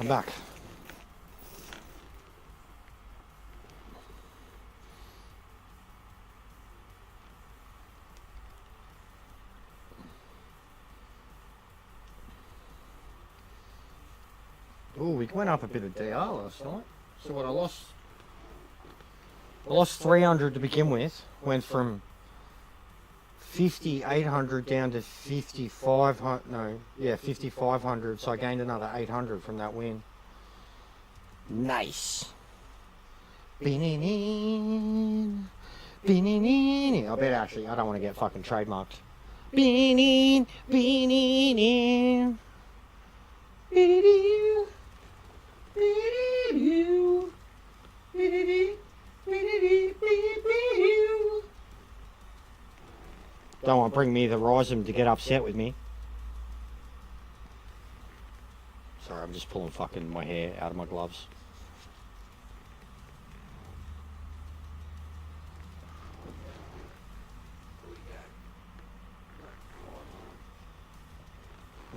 I'm back. Oh, we went up a bit of DR last night. So what I lost 300 to begin with. Went from 5,800 down to 5,500. No, yeah, 5,500. So I gained another 800 from that win. Nice. I bet actually I don't want to get fucking trademarked. Don't want to bring me the Rhizome to get upset with me. Sorry, I'm just pulling fucking my hair out of my gloves.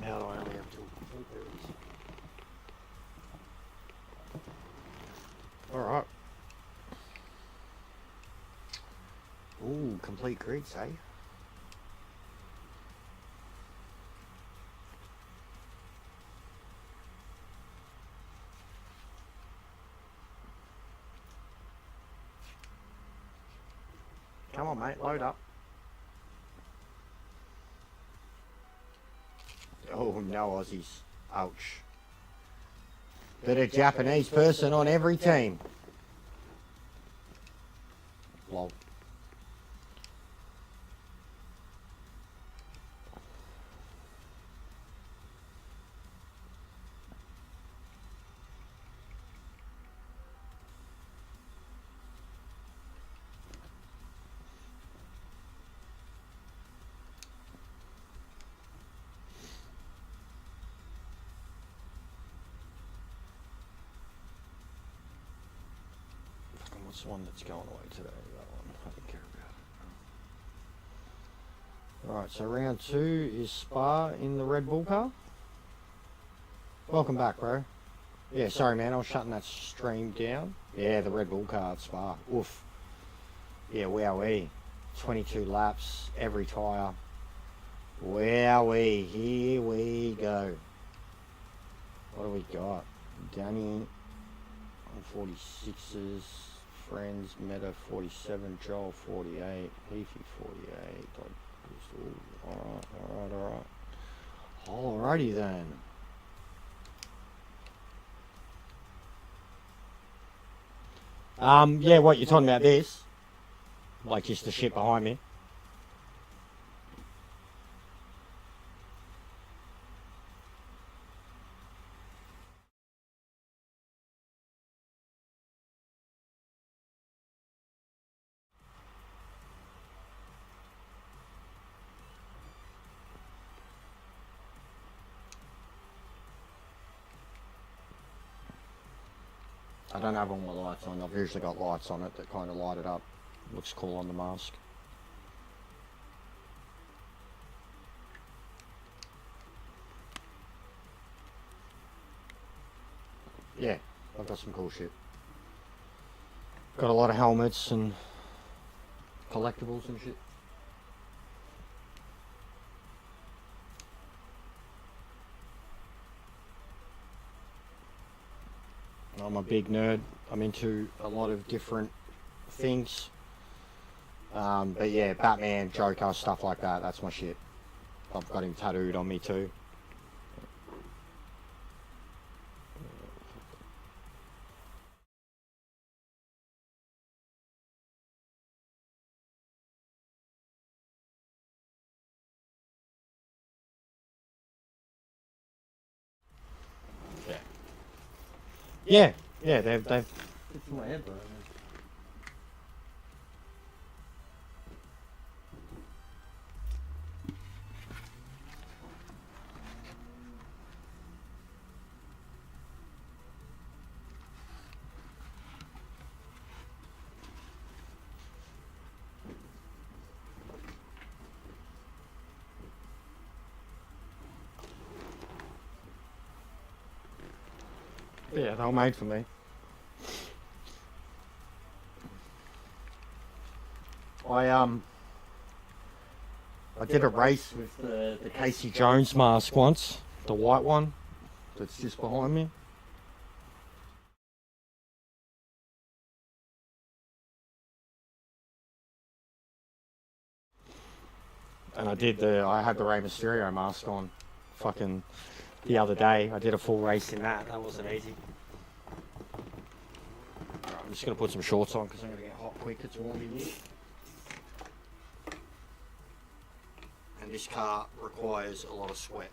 How do I only have two? Alright. Ooh, complete greets, eh? Come on, mate, load up. Oh, no Aussies. Ouch. But a Japanese person on every team. Lol. What's the one that's going away today? That one. I don't care about it. Alright, so round 2 is Spa in the Red Bull car. Welcome back, bro. Yeah, sorry, man. I was shutting that stream down. Yeah, the Red Bull car at Spa. Oof. Yeah, wowee. 22 laps, every tyre. Wowee. Here we go. What do we got? Danny on 46s. Friends, Meta 47, Joel 48, Heafy 48. Alright. Alrighty then. Yeah, what, you're talking about this? Like just the shit behind me? I don't have all my lights on. I've usually got lights on it that kind of light it up. Looks cool on the mask. Yeah, I've got some cool shit. Got a lot of helmets and collectibles and shit. I'm a big nerd. I'm into a lot of different things. But yeah, Batman, Joker, stuff like that, that's my shit. I've got him tattooed on me too. Yeah, they've it's in my head, bro. Yeah, they were made for me. I did a race with the Casey Jones mask once, the white one that's just behind me. And I had the Rey Mysterio mask on fucking the other day. I did a full race in that. That wasn't easy. Right, I'm just going to put some shorts on because I'm going to get hot quick. It's warm in here. And this car requires a lot of sweat.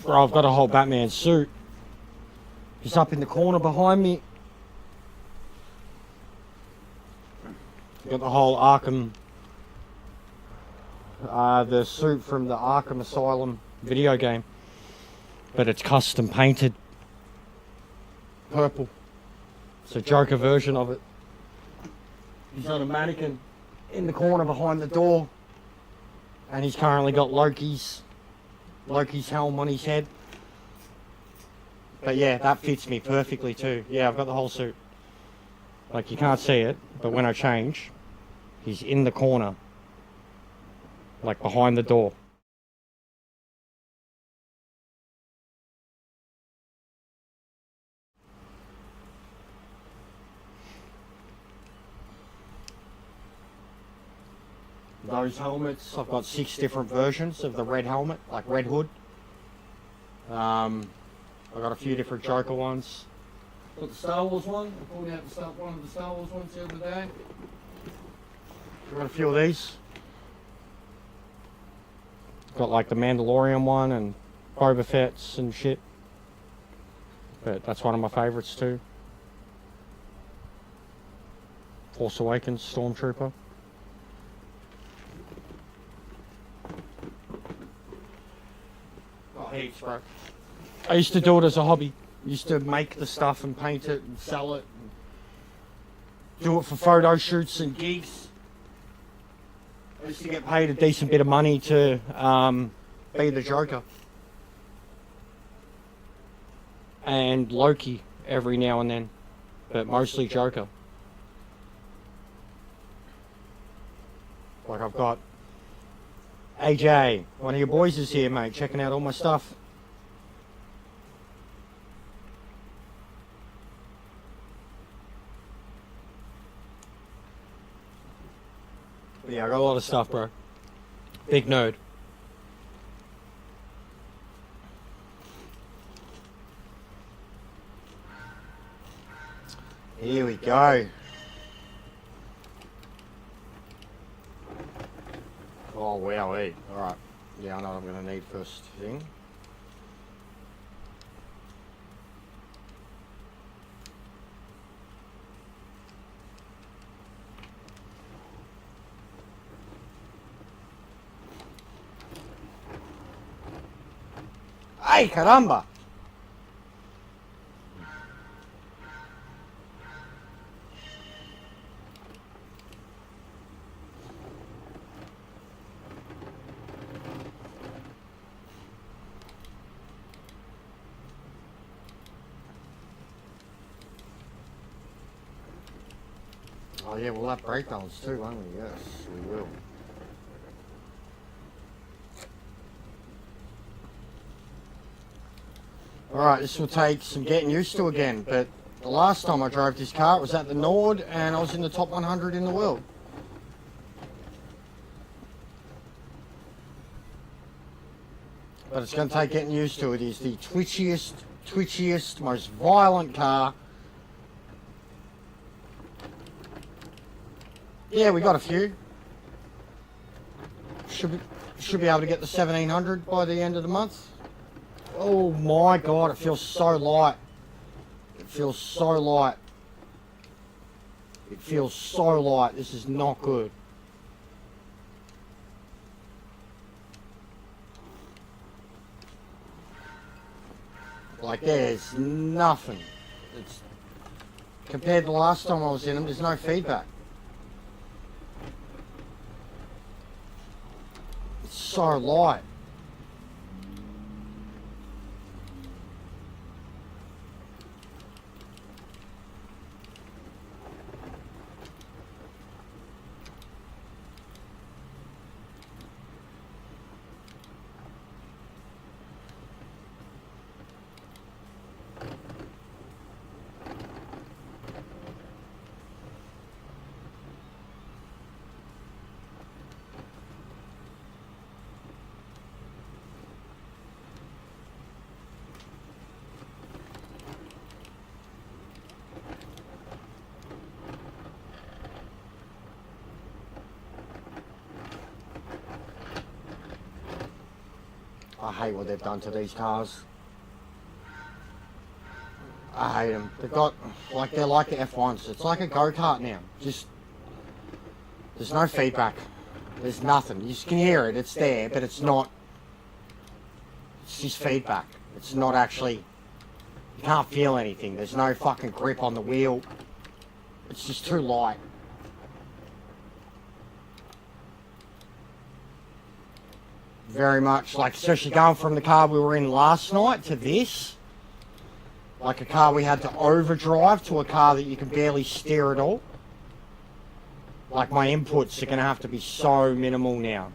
Bro, I've got a whole Batman suit. He's up in the corner behind me. Got the whole Arkham, the suit from the Arkham Asylum video game. But it's custom painted purple. It's a Joker version of it. He's on a mannequin in the corner behind the door. And he's currently got Loki's helm on his head. But yeah, that fits me perfectly too. Yeah, I've got the whole suit. Like, you can't see it, but when I change, he's in the corner. Like, behind the door. Those helmets, I've got 6 different versions of the red helmet, like Red Hood. I've got a few different Joker ones. Got the Star Wars one. I pulled out one of the Star Wars ones the other day. I've got a few of these. Got like the Mandalorian one and Boba Fett's and shit. But that's one of my favourites too. Force Awakens Stormtrooper. Oh, heaps, bro. I used to do it as a hobby. I used to make the stuff and paint it and sell it. And do it for photo shoots and gigs. I used to get paid a decent bit of money to be the Joker. And Loki every now and then. But mostly Joker. Like, I've got AJ, one of your boys is here, mate, checking out all my stuff. But yeah, I got a lot of stuff, bro. Big nerd. Here we go. Oh, wowee. Alright. Yeah, I know what I'm going to need first thing. ¡Ay, caramba! Oh yeah, we'll have breakdowns too, won't we? Yes, we will. Alright, this will take some getting used to again, but the last time I drove this car, it was at the Nord, and I was in the top 100 in the world. But it's going to take getting used to. It is the twitchiest, most violent car. Yeah, we got a few. Should be able to get the 1700 by the end of the month. Oh my god, it feels so light. It feels so light. It feels so light. This is not good. Like, there's nothing. It's compared to the last time I was in them, there's no feedback. It's so light. I hate what they've done to these cars. I hate them. They've got, like, they're like the F1s. It's like a go-kart now. Just, there's no feedback. There's nothing. You just can hear it. It's there, but it's not. It's just feedback. It's not actually, you can't feel anything. There's no fucking grip on the wheel. It's just too light. Very much, like, especially going from the car we were in last night to this. Like a car we had to overdrive to a car that you can barely steer at all. Like, my inputs are going to have to be so minimal now.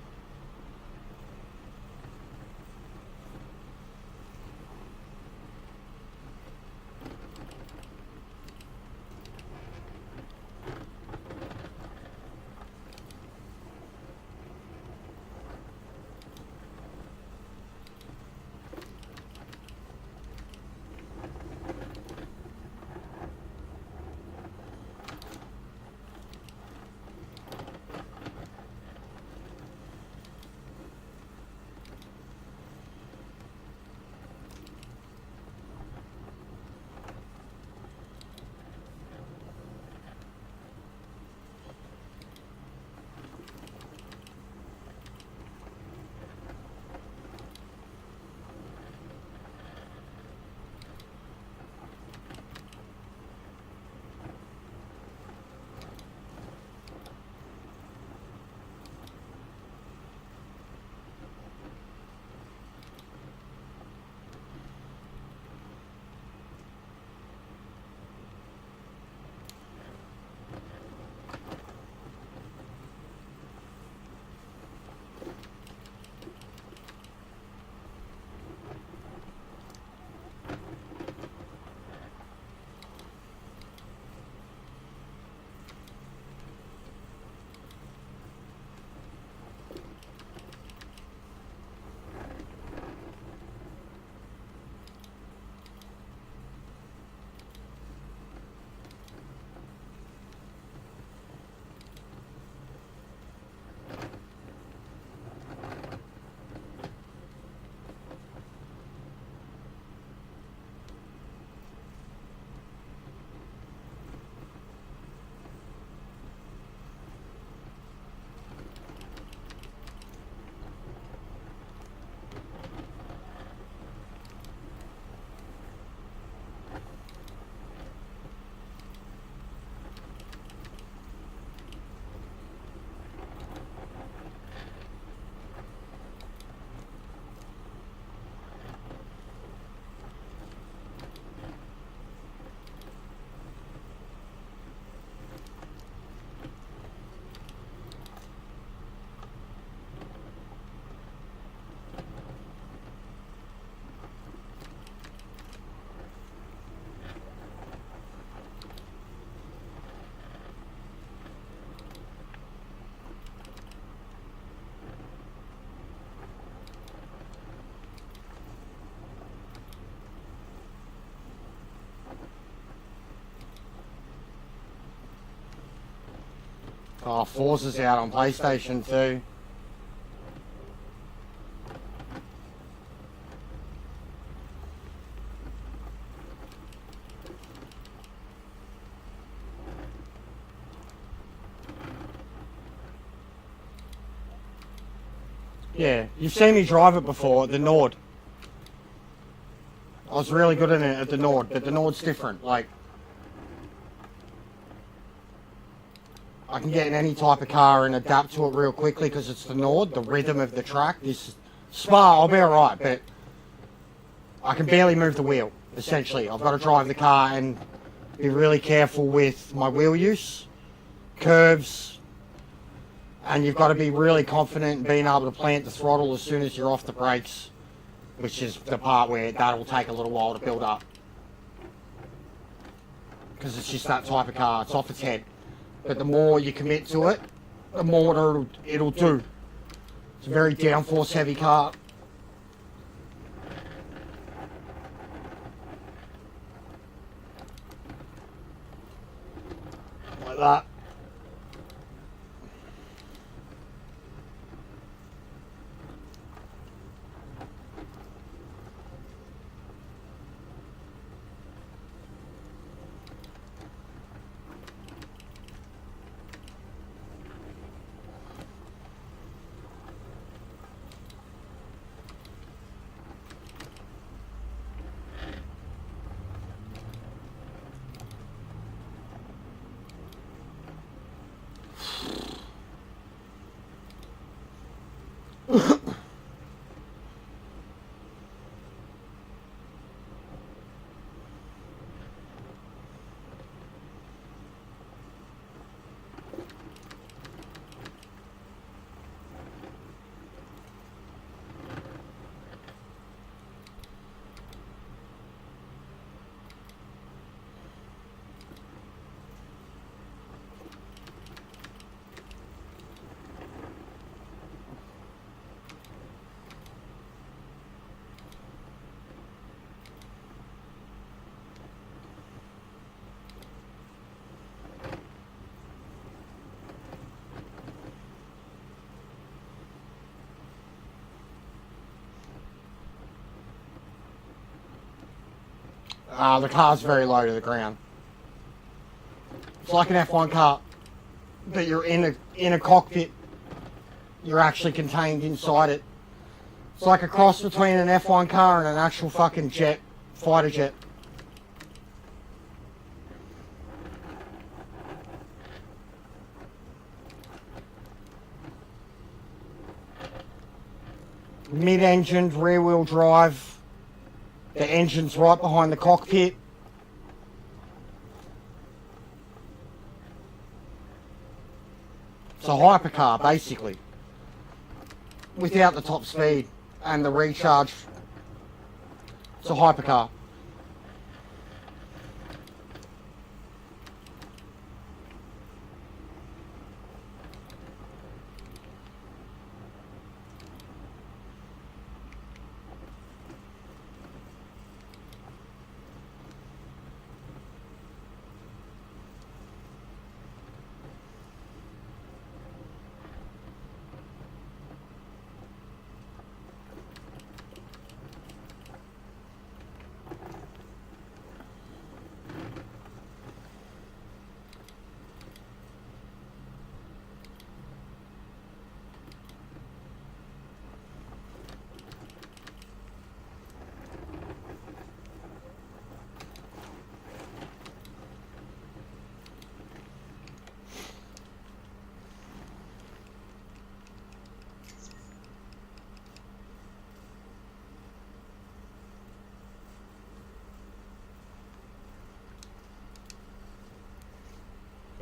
Oh, Forza's out on PlayStation too. Yeah, you've seen me drive it before, the Nord. I was really good in it at the Nord, but the Nord's different. Like, I can get in any type of car and adapt to it real quickly because it's the Nord, the rhythm of the track. This Spa, I'll be alright, but I can barely move the wheel, essentially. I've got to drive the car and be really careful with my wheel use, curves, and you've got to be really confident in being able to plant the throttle as soon as you're off the brakes, which is the part where that'll take a little while to build up. Because it's just that type of car, it's off its head. But the more you commit to it, the more it'll do. It's a very downforce heavy car. Like that. The car's very low to the ground. It's like an F1 car, but you're in a cockpit. You're actually contained inside it. It's like a cross between an F1 car and an actual fucking jet, fighter jet. Mid-engined, rear-wheel drive. The engine's right behind the cockpit. It's a hypercar, basically. Without the top speed and the recharge. It's a hypercar.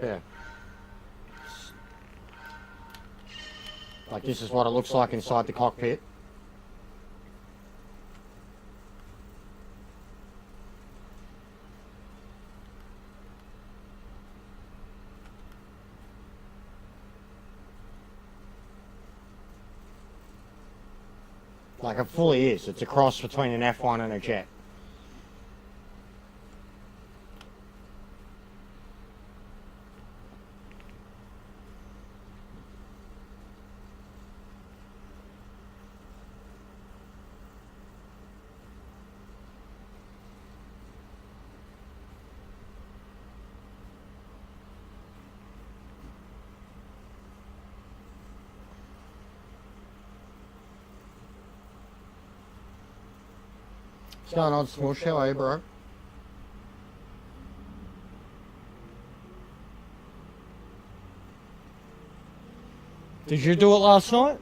Yeah. Like this is what it looks like inside the cockpit. Like it fully is. It's a cross between an F1 and a jet. What's going on, Smush? How are you, bro? Did you do it last night?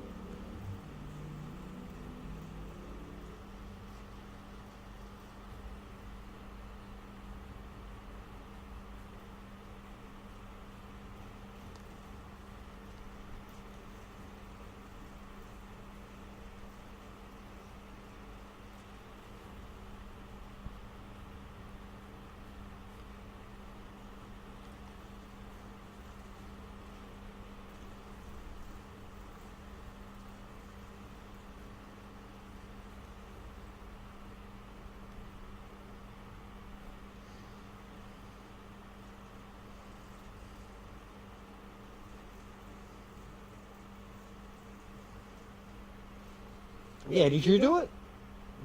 Yeah, did you do it?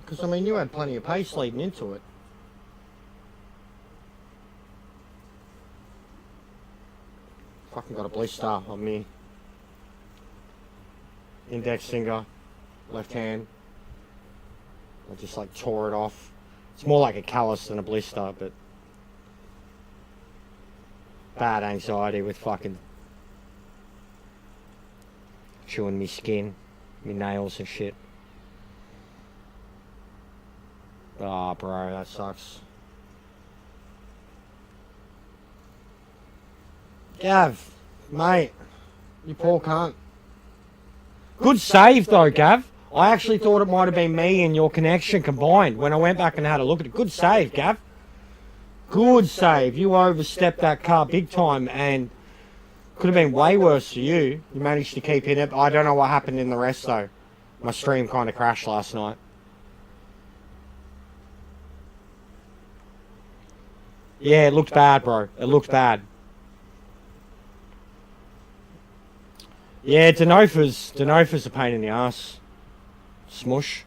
Because, I mean, you had plenty of pace leading into it. Fucking got a blister on me. Index finger, left hand. I just, like, tore it off. It's more like a callus than a blister, but... bad anxiety with fucking... chewing me skin, me nails and shit. Oh, bro, that sucks. Gav, mate, you poor cunt. Good save, though, Gav. I actually thought it might have been me and your connection combined when I went back and had a look at it. Good save, Gav. Good save. You overstepped that car big time and could have been way worse for you. You managed to keep in it. I don't know what happened in the rest, though. My stream kind of crashed last night. Yeah, it looked bad, bro. It looked bad. Yeah, Denofa's a pain in the ass. Smush.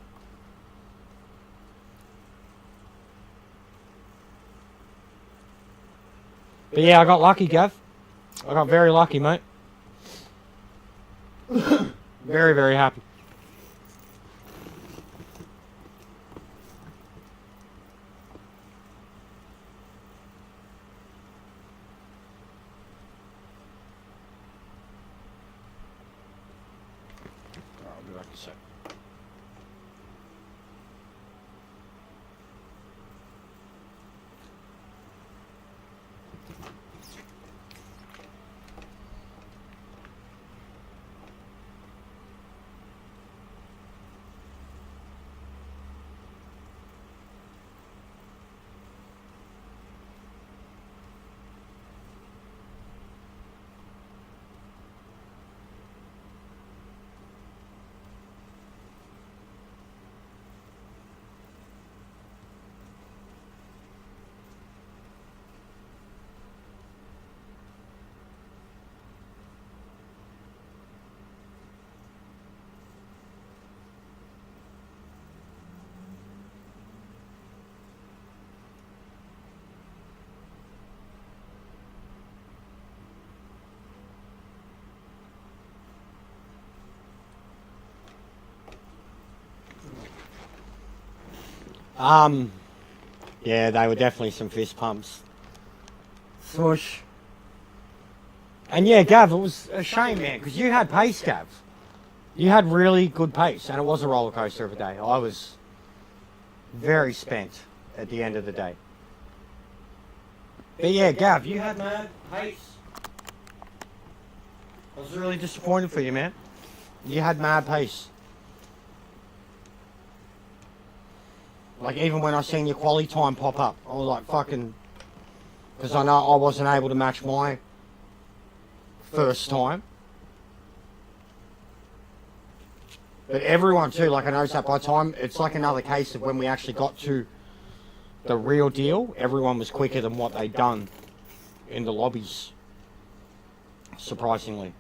But yeah, I got lucky, Gav. I got very lucky, mate. Very, very happy. I'll be back in a sec. Yeah, they were definitely some fist pumps. Swoosh. And yeah, Gav, it was a shame, man, because you had pace, Gav. You had really good pace, and it was a roller coaster of a day. I was very spent at the end of the day. But yeah, Gav, you had mad pace. I was really disappointed for you, man. You had mad pace. Like, even when I seen your quali time pop up, I was like, fucking... Because I know I wasn't able to match my first time. But everyone too, like I noticed that by the time, it's like another case of when we actually got to the real deal, everyone was quicker than what they'd done in the lobbies. Surprisingly.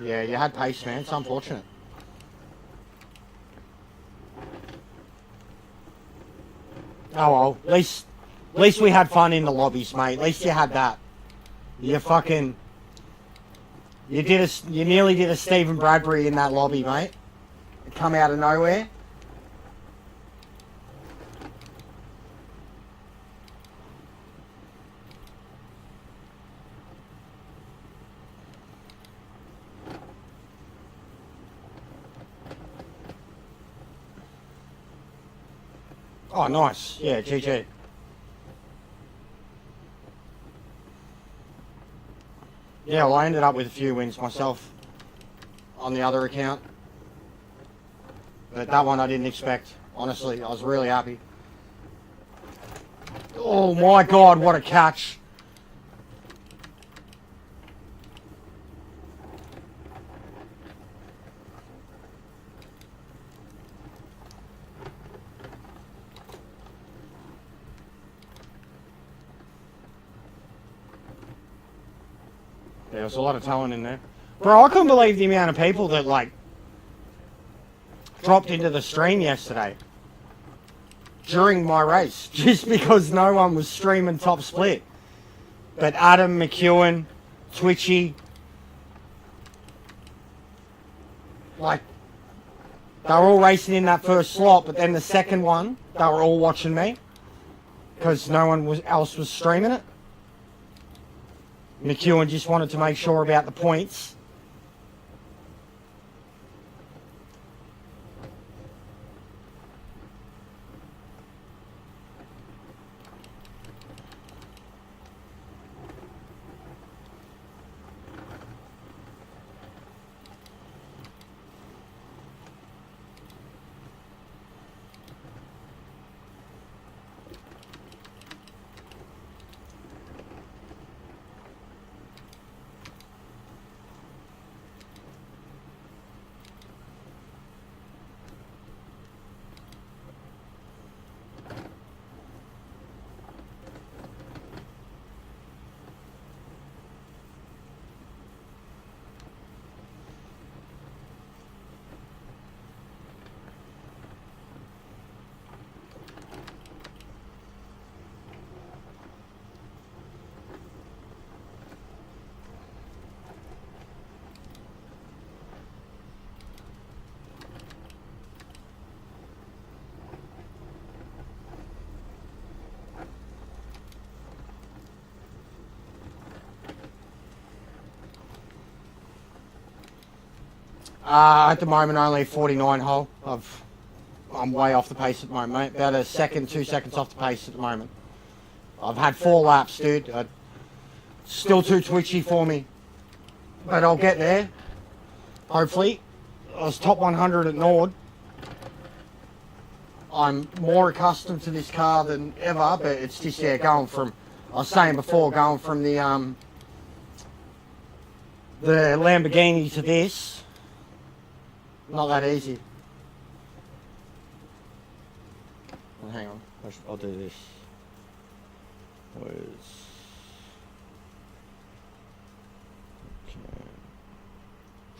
Yeah, you had pace, man. It's unfortunate. Oh well, at least we had fun in the lobbies, mate. At least you had that. You fucking... You nearly did a Stephen Bradbury in that lobby, mate. It come out of nowhere. Oh, nice. Yeah, GG. Yeah, well, I ended up with a few wins myself on the other account. But that one I didn't expect. Honestly, I was really happy. Oh my God, what a catch. There was a lot of talent in there. Bro, I couldn't believe the amount of people that, like, dropped into the stream yesterday during my race just because no one was streaming top split. But Adam, McEwen, Twitchy, like, they were all racing in that first slot, but then the second one, they were all watching me because no one else was streaming it. McEwen just wanted to make sure about the points. At the moment, only 49 hole. I'm way off the pace at the moment, mate. About a second, 2 seconds off the pace at the moment. I've had 4 laps, dude. Still too twitchy for me. But I'll get there. Hopefully. I was top 100 at Nord. I'm more accustomed to this car than ever, but it's just, yeah, going from, I was saying before, going from the Lamborghini to this. Not that easy. Well, hang on, I'll do this. Where's... Okay.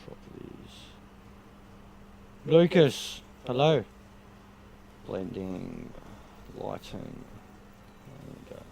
Properties. Lucas, hello. Blending, lighting. There we go.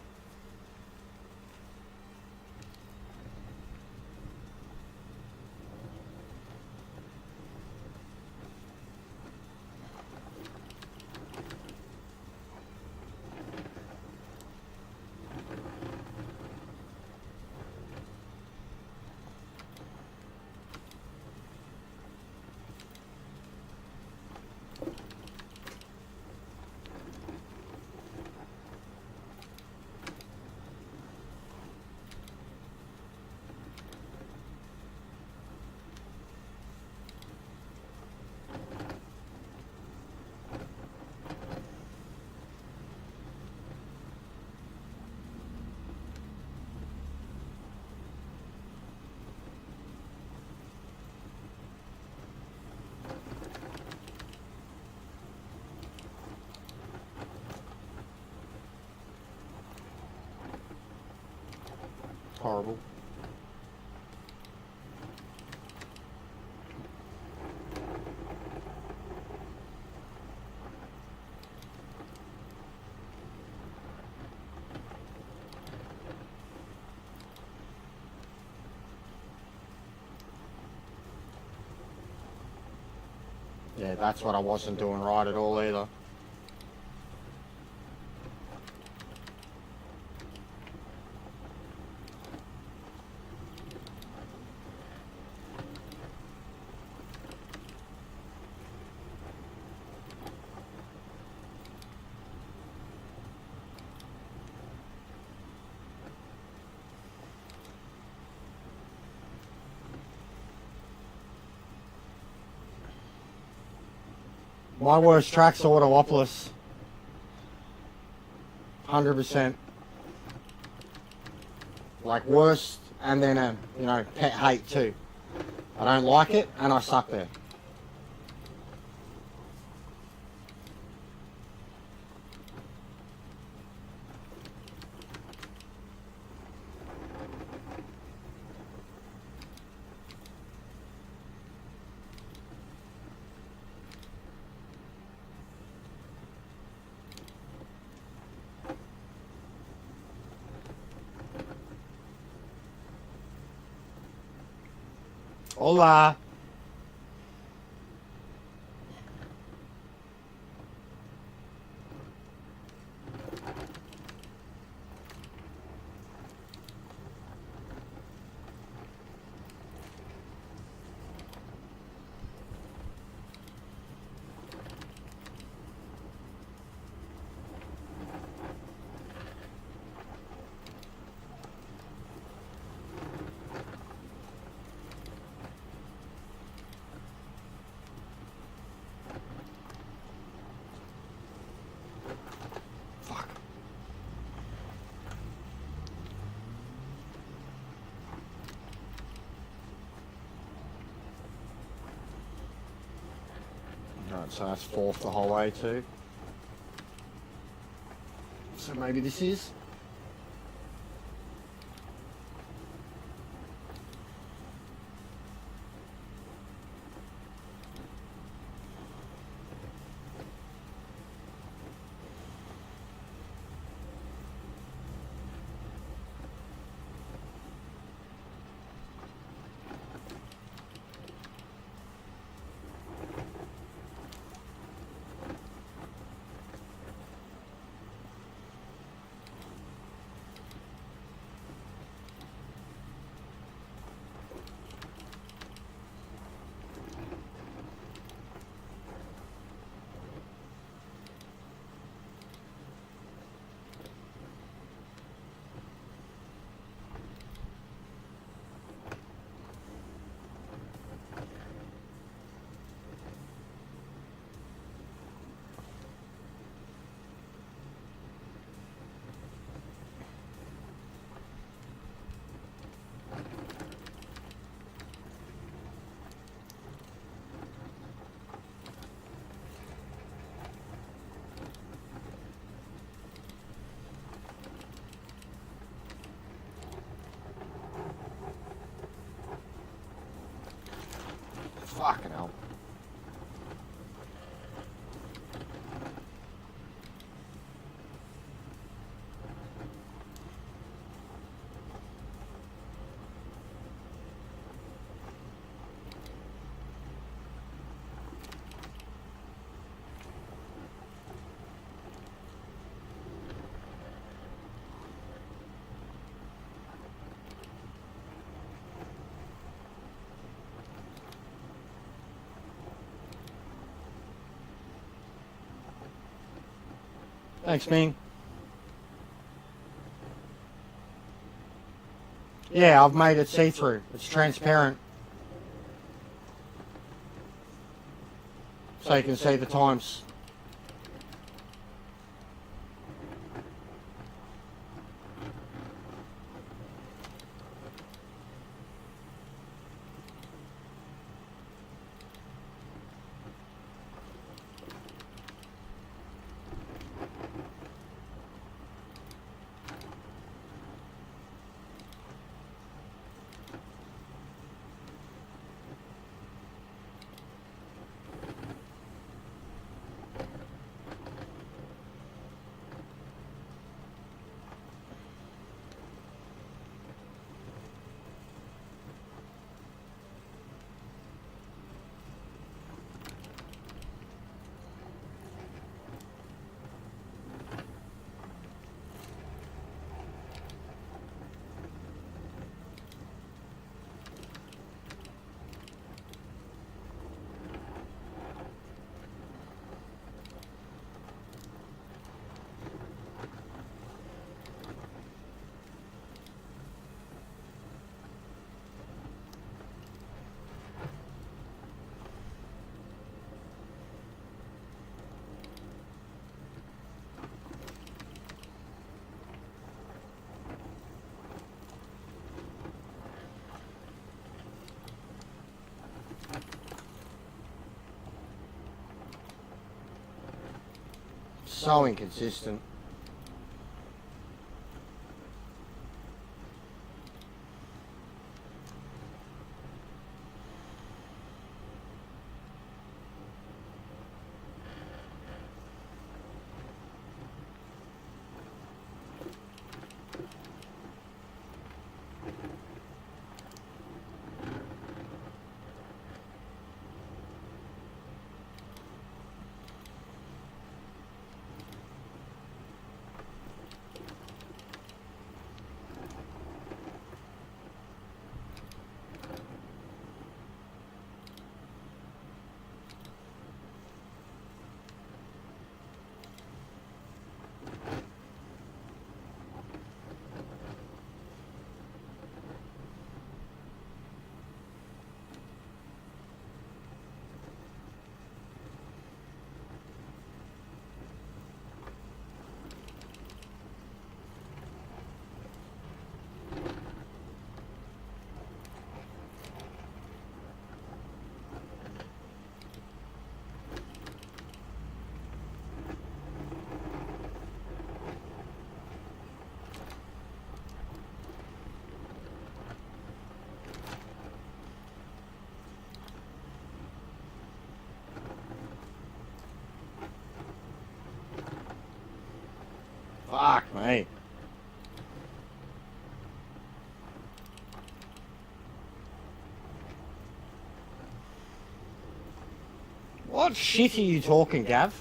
Horrible. Yeah, that's what I wasn't doing right at all either. My worst track's Autopolis. 100%. Like worst, and then you know, pet hate too. I don't like it, and I suck there. Hola. Fuck. Alright, so that's fourth the whole way too. So maybe this is? Fucking hell. Thanks, Ming. Yeah, I've made it see-through. It's transparent. So you can see the times. So inconsistent. Fuck me. What shit are you talking, Gav?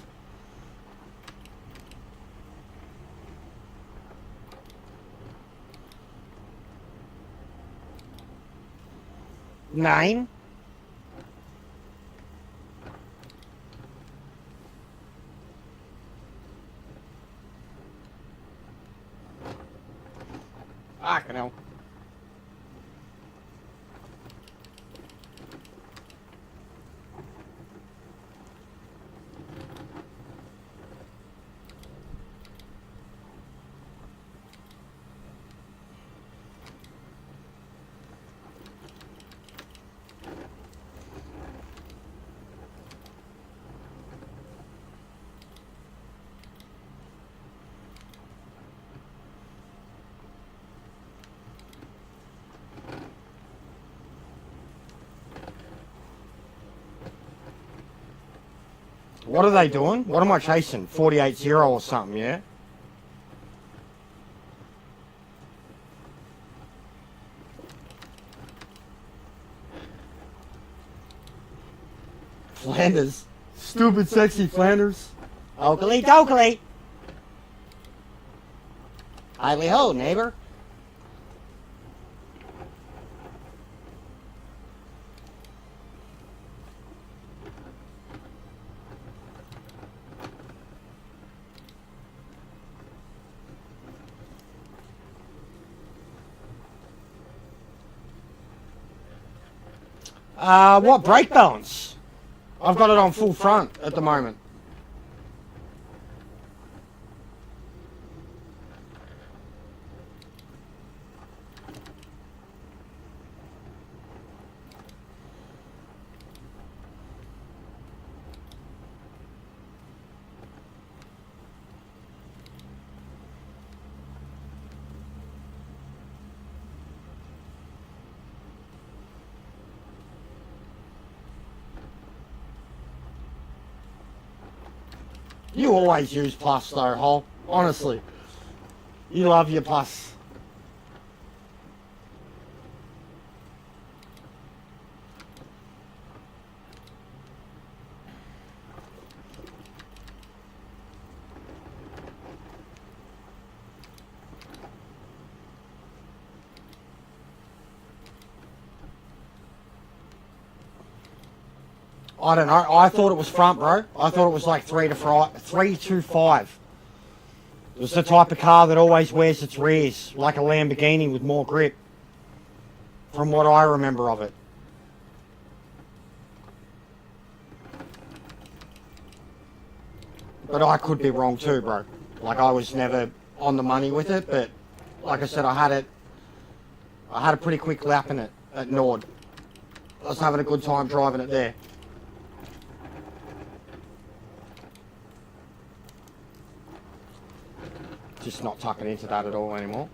Name? Fucking hell. What are they doing? What am I chasing? 48-0 or something, yeah? Flanders. Stupid sexy Flanders. Oakley dokley. Highly ho, neighbor. What brake balance? I've got it on full front at the moment. You always use plus though, Hol. Honestly. You love your plus. I don't know. I thought it was front, bro. I thought it was like 325. It was the type of car that always wears its rears, like a Lamborghini with more grip, from what I remember of it. But I could be wrong too, bro. Like, I was never on the money with it, but like I said, I had a pretty quick lap in it at Nord. I was having a good time driving it there. just not tucking into that at all anymore.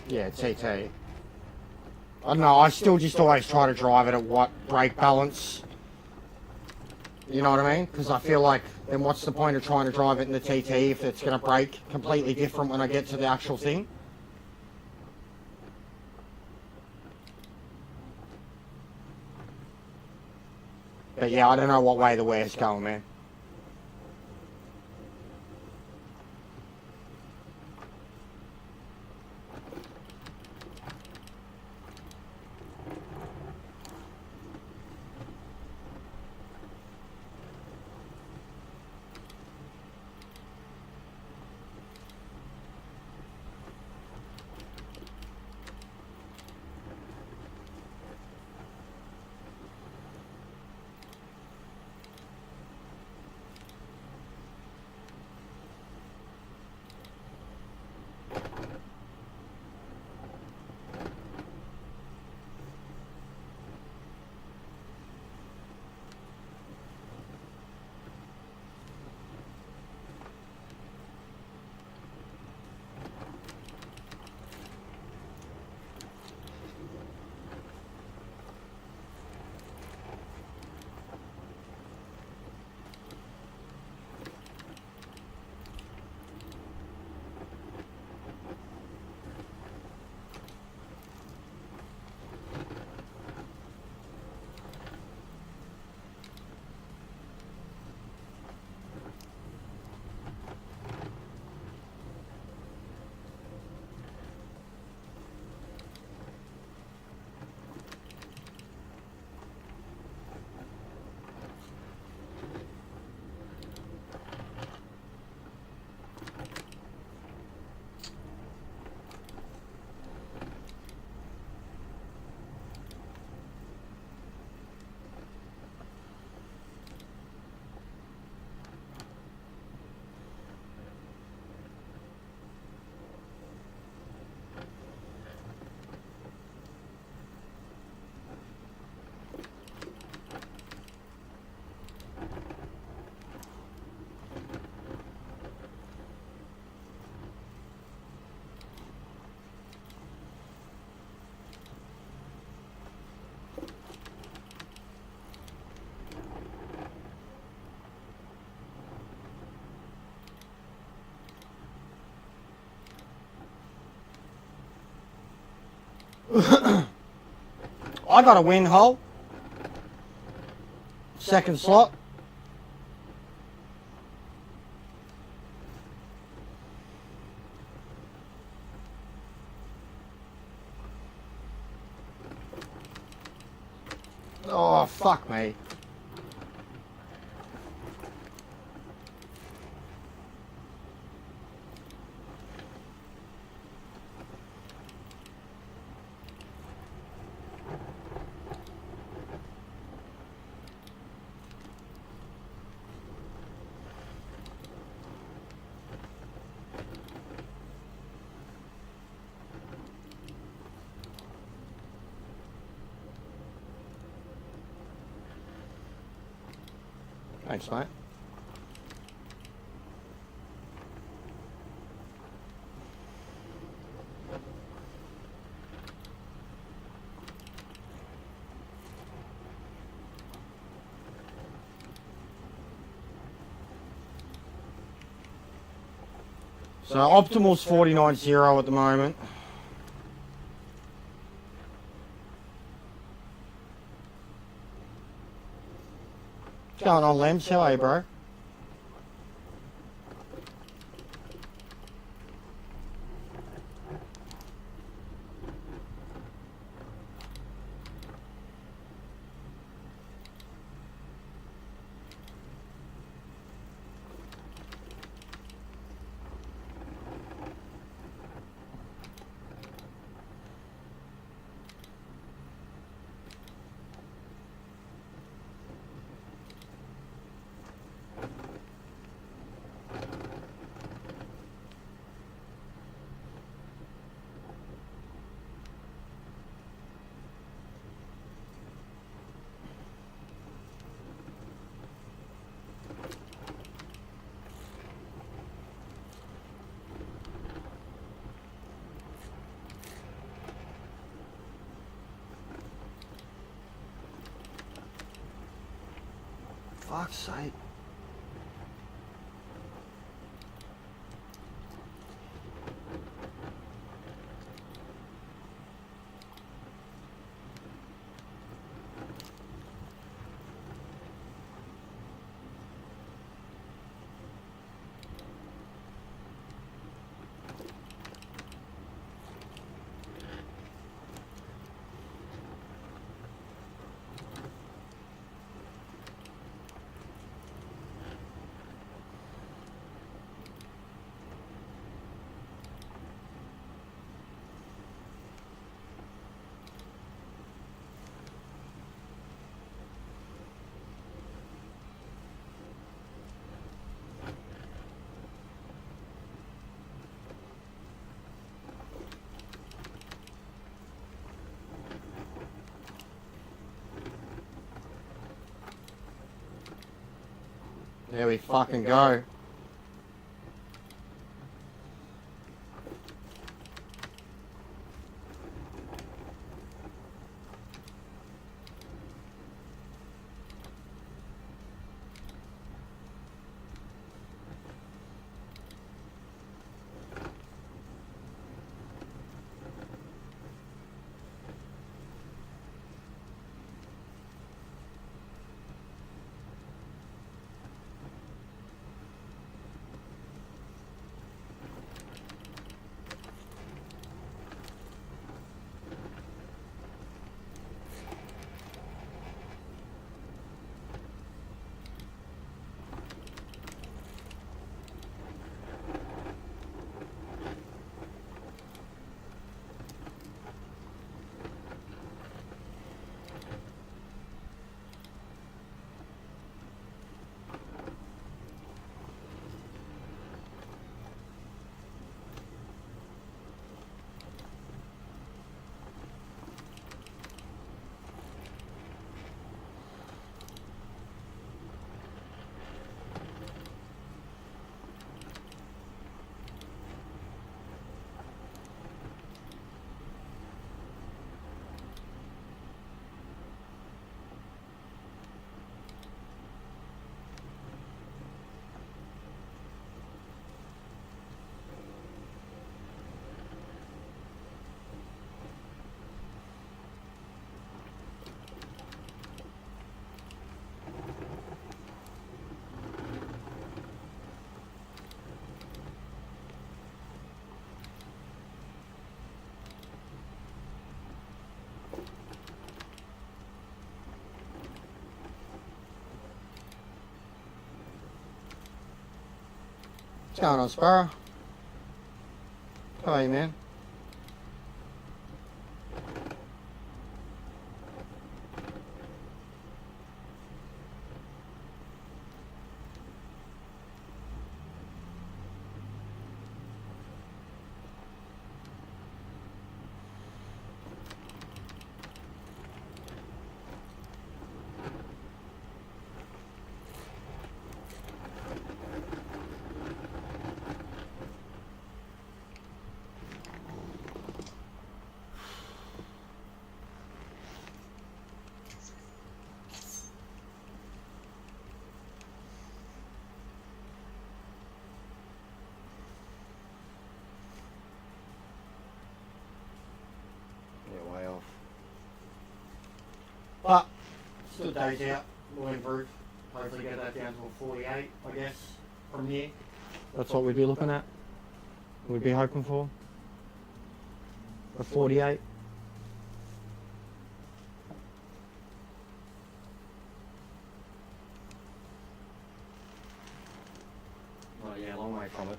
Yeah, TT. I don't know, I still just always try to drive it at what brake balance. You know what I mean? Because I feel like, then what's the point of trying to drive it in the TT if it's going to brake completely different when I get to the actual thing? But yeah, I don't know what way the wear's going, man. I got a win hole. Second slot. Oh, fuck me. Thanks, mate. So optimal's 49.0 at the moment. What's going on, Lems? How are you, bro? fuck's sake. There we fucking go. What's going on, Sparrow? How are you, man? Way off. But still days out. We'll improve. Hopefully get that down to a 48, I guess, from here. That's what we'd be looking at. We'd be hoping for a 48. Oh yeah, long way from it.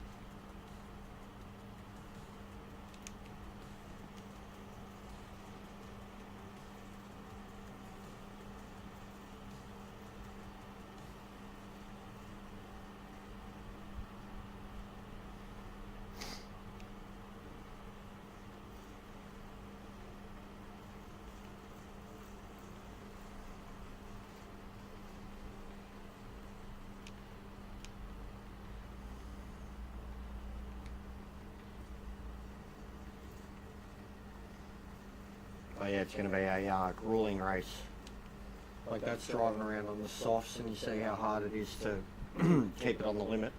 Oh yeah, it's going to be a grueling race. Like that's driving around on the softs and you see how hard it is to keep it on the limit.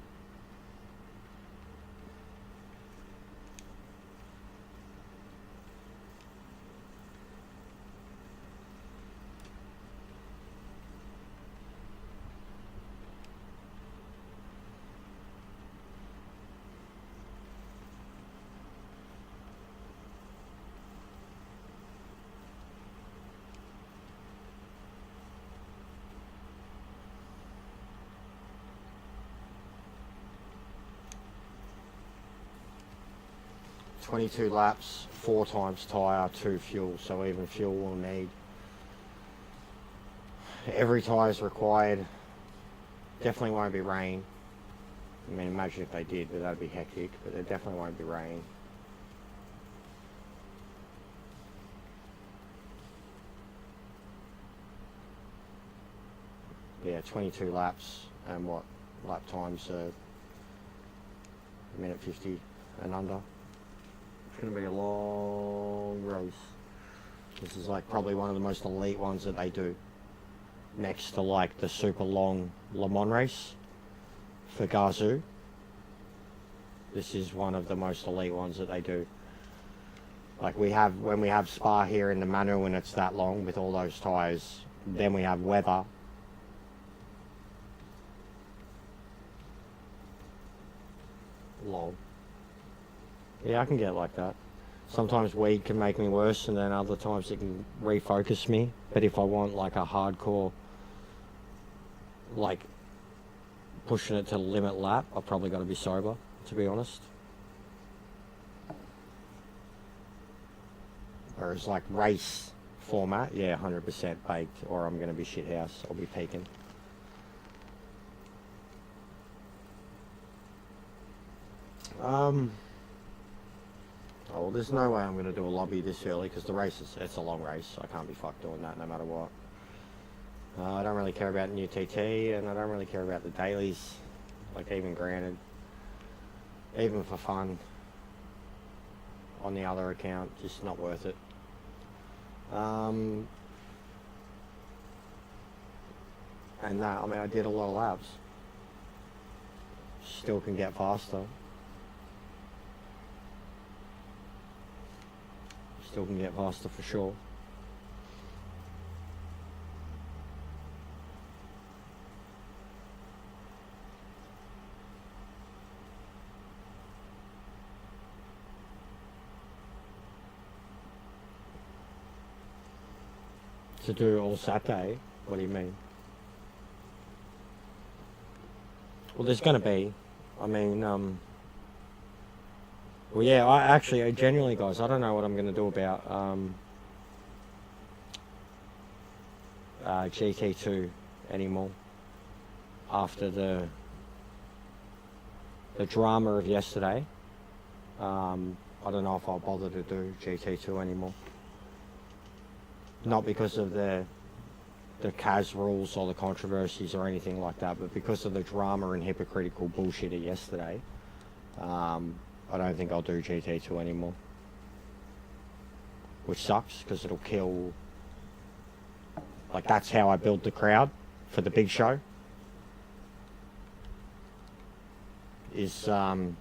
"22 laps, 4 times tyre, 2 fuel, so even fuel will need. Every tyre is required. Definitely won't be rain. I mean, imagine if they did, but that'd be hectic, but there definitely won't be rain. Yeah, 22 laps, and what, lap times a minute 50 and under. It's going to be a long race. This is like probably one of the most elite ones that they do. Next to like the super long Le Mans race for Gazoo. This is one of the most elite ones that they do. Like when we have Spa here in the manual and it's that long with all those tyres, then we have weather. Lol. Yeah, I can get like that. Sometimes weed can make me worse, and then other times it can refocus me. But if I want like a hardcore, like pushing it to the limit lap, I've probably got to be sober, to be honest. Whereas like race format, yeah, 100% baked, or I'm going to be shithouse. I'll be peaking. Oh, well, there's no way I'm going to do a lobby this early because the race it's a long race. So I can't be fucked doing that no matter what. I don't really care about new TT, and I don't really care about the dailies. Like, even granted, even for fun, on the other account, just not worth it. And that, I mean, I did a lot of laps. Still can get faster. Still can get faster for sure. To do all Saturday? What do you mean? Well, there's going to be. I mean, well, yeah, I genuinely, guys, I don't know what I'm going to do about GT2 anymore after the drama of yesterday. I don't know if I'll bother to do GT2 anymore. Not because of the CAS rules or the controversies or anything like that, but because of the drama and hypocritical bullshit of yesterday. I don't think I'll do GT2 anymore. Which sucks, because it'll kill... Like, that's how I build the crowd for the big show. Is, you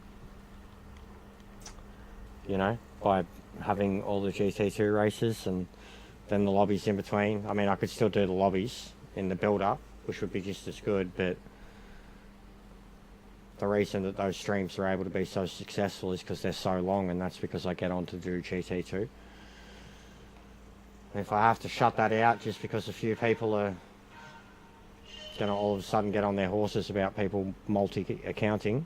know, by having all the GT2 races and then the lobbies in between. I mean, I could still do the lobbies in the build-up, which would be just as good, but the reason that those streams are able to be so successful is because they're so long, and that's because I get on to do GT2. And if I have to shut that out just because a few people are going to all of a sudden get on their horses about people multi-accounting,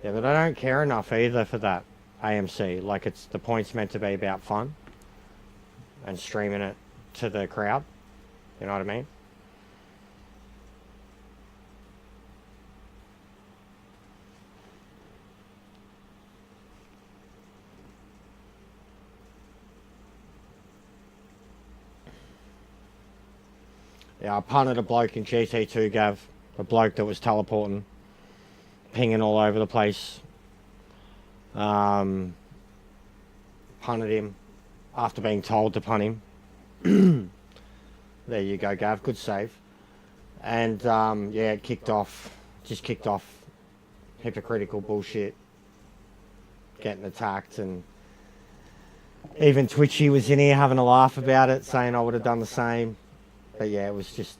yeah, but I don't care enough either for that AMC. Like, it's the point's meant to be about fun and streaming it to the crowd. You know what I mean? Yeah, I punted a bloke in GT2, Gav. a bloke that was teleporting, pinging all over the place. Punted him after being told to punt him. There you go, Gav. Good save. And yeah, it kicked off. Just kicked off hypocritical bullshit. Getting attacked, and even Twitchy was in here having a laugh about it, saying I would have done the same. But yeah, it was just...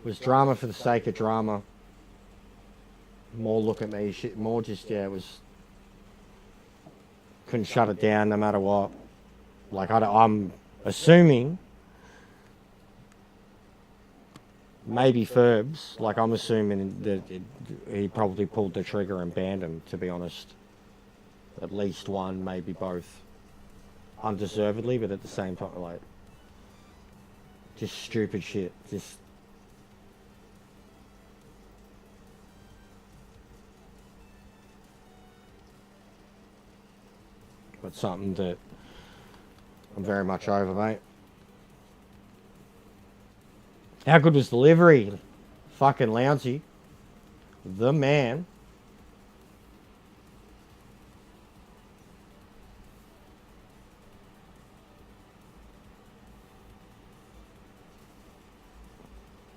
It was drama for the sake of drama. More look at me shit. More just, yeah, it was... Couldn't shut it down no matter what. Like, I'm assuming... Maybe Ferbs, like I'm assuming that he probably pulled the trigger and banned him, to be honest. At least one, maybe both. Undeservedly, but at the same time, like... Just stupid shit. Just... But something that I'm very much over, mate. How good was the delivery? Fucking Lounsey. The man.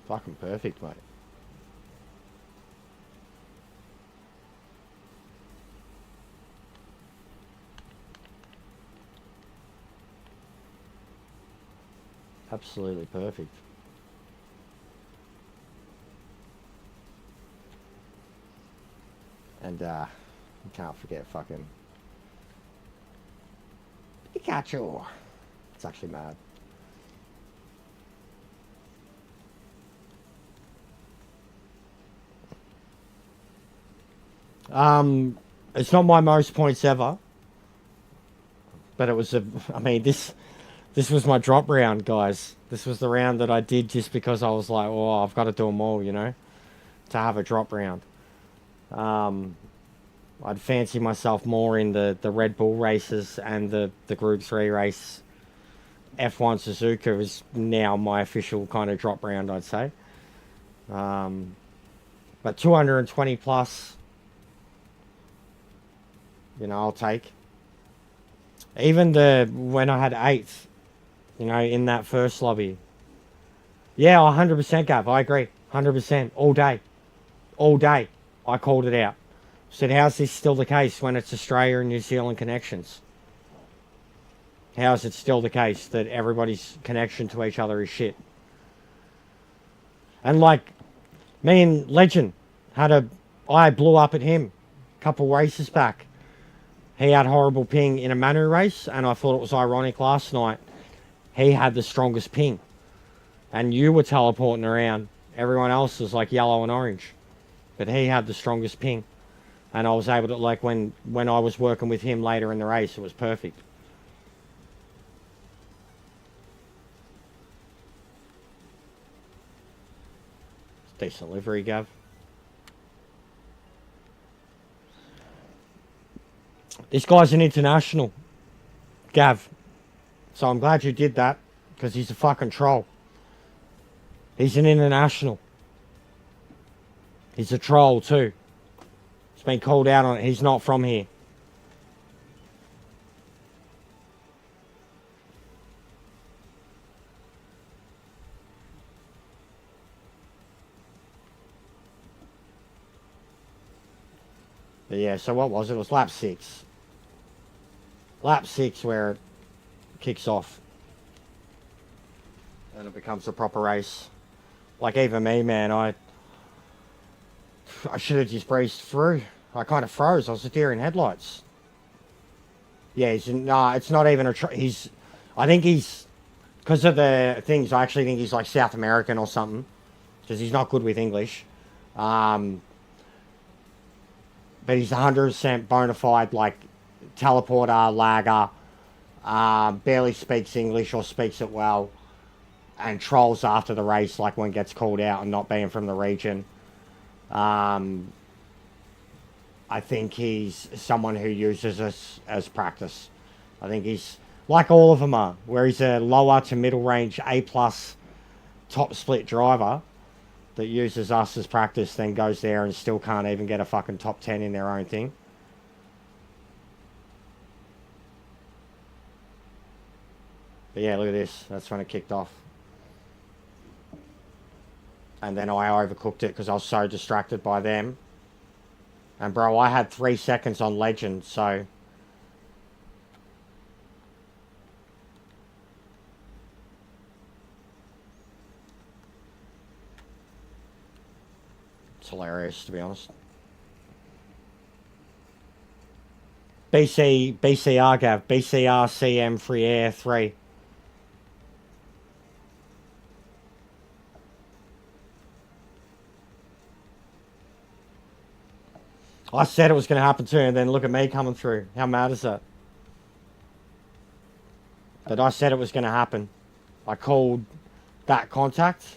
Fucking perfect, mate. Absolutely perfect. And you can't forget fucking Pikachu. It's actually mad. It's not my most points ever, but it was I mean, this was my drop round, guys. This was the round that I did just because I was like, oh, I've got to do them all, you know, to have a drop round. I'd fancy myself more in the Red Bull races, and the Group 3 race. F1 Suzuka is now my official kind of drop round, I'd say. But 220 plus, you know, I'll take. Even when I had 8th, you know, in that first lobby. Yeah, 100% Gav, I agree. 100%, all day. All day. I called it out. Said, how's this still the case when it's Australia and New Zealand connections? How is it still the case that everybody's connection to each other is shit? And like, me and Legend I blew up at him a couple races back. He had horrible ping in a Manu race, and I thought it was ironic last night. He had the strongest ping. And you were teleporting around. Everyone else was like yellow and orange. But he had the strongest ping. And I was able to, like, when I was working with him later in the race, it was perfect. Decent livery, Gav. This guy's an international, Gav. So I'm glad you did that, because he's a fucking troll. He's an international. He's a troll too. He's been called out on it. He's not from here. But yeah, so what was it? It was lap 6. Lap 6 where it kicks off. And it becomes a proper race. Like even me, man, I should have just breezed through. I kind of froze. I was a deer in headlights. Yeah, it's not even a... I think he's... Because of the things, I actually think he's like South American or something. Because he's not good with English. But he's 100% bona fide, like, teleporter, lagger. Barely speaks English or speaks it well. And trolls after the race, like when gets called out and not being from the region. I think he's someone who uses us as practice. I think he's like all of them are, where he's a lower to middle range A+, top split driver that uses us as practice, then goes there and still can't even get a fucking top 10 in their own thing. But yeah, look at this. That's when it kicked off. And then I overcooked it because I was so distracted by them. And bro, I had 3 seconds on Legend, so... It's hilarious, to be honest. BCR, Gav. BCR CM Free Air 3. I said it was going to happen too, and then look at me coming through. How mad is that? But I said it was going to happen. I called that contact.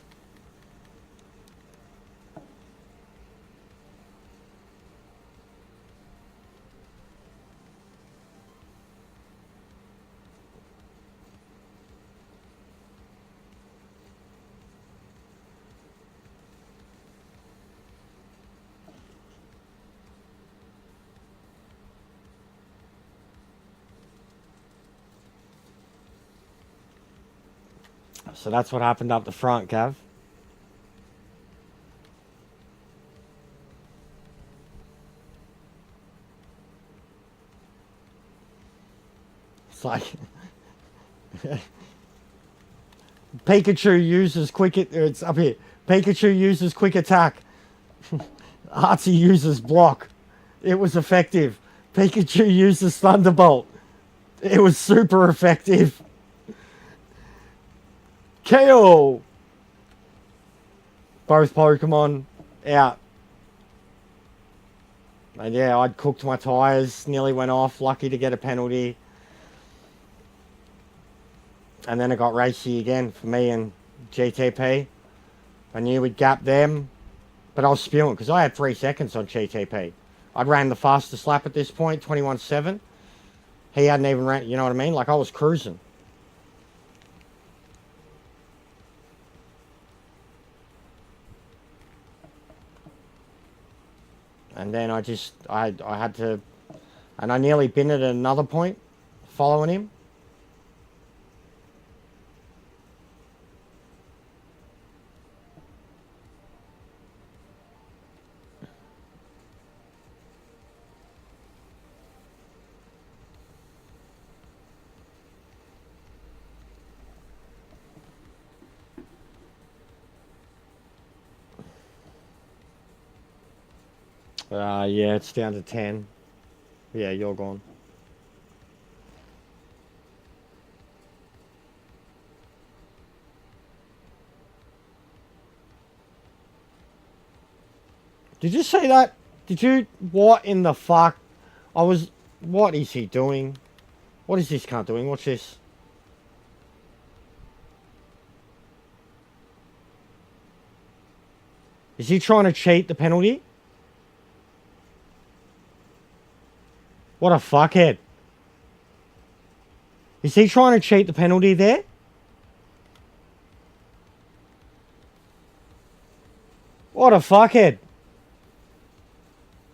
So that's what happened up the front, Gav. It's like... Pikachu uses quick... It's up here. Pikachu uses quick attack. Artsy uses block. It was effective. Pikachu uses Thunderbolt. It was super effective. KO! Both Pokemon out. And yeah, I'd cooked my tyres, nearly went off, lucky to get a penalty. And then it got racy again for me and GTP. I knew we'd gap them, but I was spewing because I had 3 seconds on GTP. I'd ran the fastest lap at this point, 21.7. He hadn't even ran, you know what I mean? Like I was cruising. And then I had to, and I nearly binned it at another point, following him. Yeah, it's down to 10. Yeah, you're gone. Did you say that? Did you... What in the fuck? What is he doing? What is this cunt doing? Watch this. Is he trying to cheat the penalty? What a fuckhead. Is he trying to cheat the penalty there? What a fuckhead.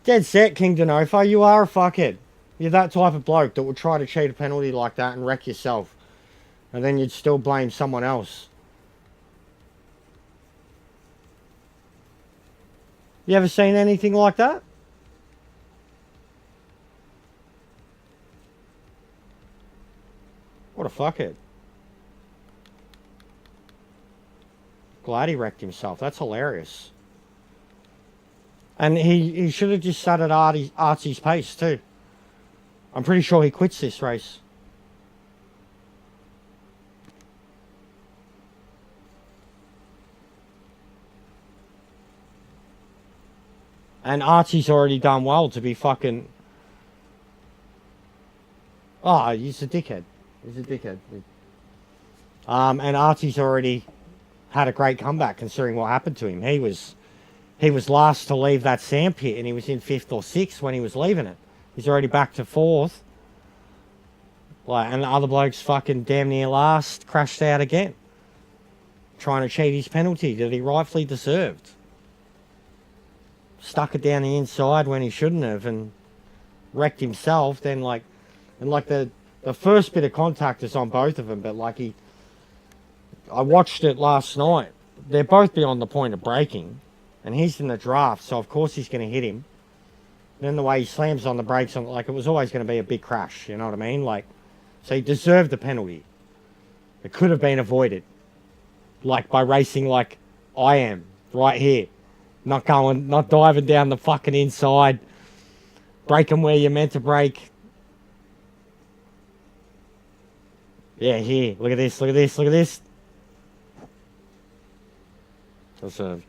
Dead set, King Denofo. You are a fuckhead. You're that type of bloke that would try to cheat a penalty like that and wreck yourself. And then you'd still blame someone else. You ever seen anything like that? What a fuckhead. Glad he wrecked himself. That's hilarious. And he should have just sat at Artsy's pace too. I'm pretty sure he quits this race. And Artsy's already done well to be fucking... Oh, he's a dickhead. He's a dickhead. And Artsy's already had a great comeback considering what happened to him. He was last to leave that sand pit and he was in 5th or 6th when he was leaving it. He's already back to 4th. Like, and the other bloke's fucking damn near last, crashed out again. trying to cheat his penalty that he rightfully deserved. Stuck it down the inside when he shouldn't have and wrecked himself. Then the first bit of contact is on both of them, but I watched it last night. They're both beyond the point of breaking, and he's in the draft, so of course he's going to hit him. Then the way he slams on the brakes, it was always going to be a big crash, you know what I mean? So he deserved the penalty. It could have been avoided, by racing like I am right here, not diving down the fucking inside, braking where you're meant to brake. Yeah, here, look at this. That's a...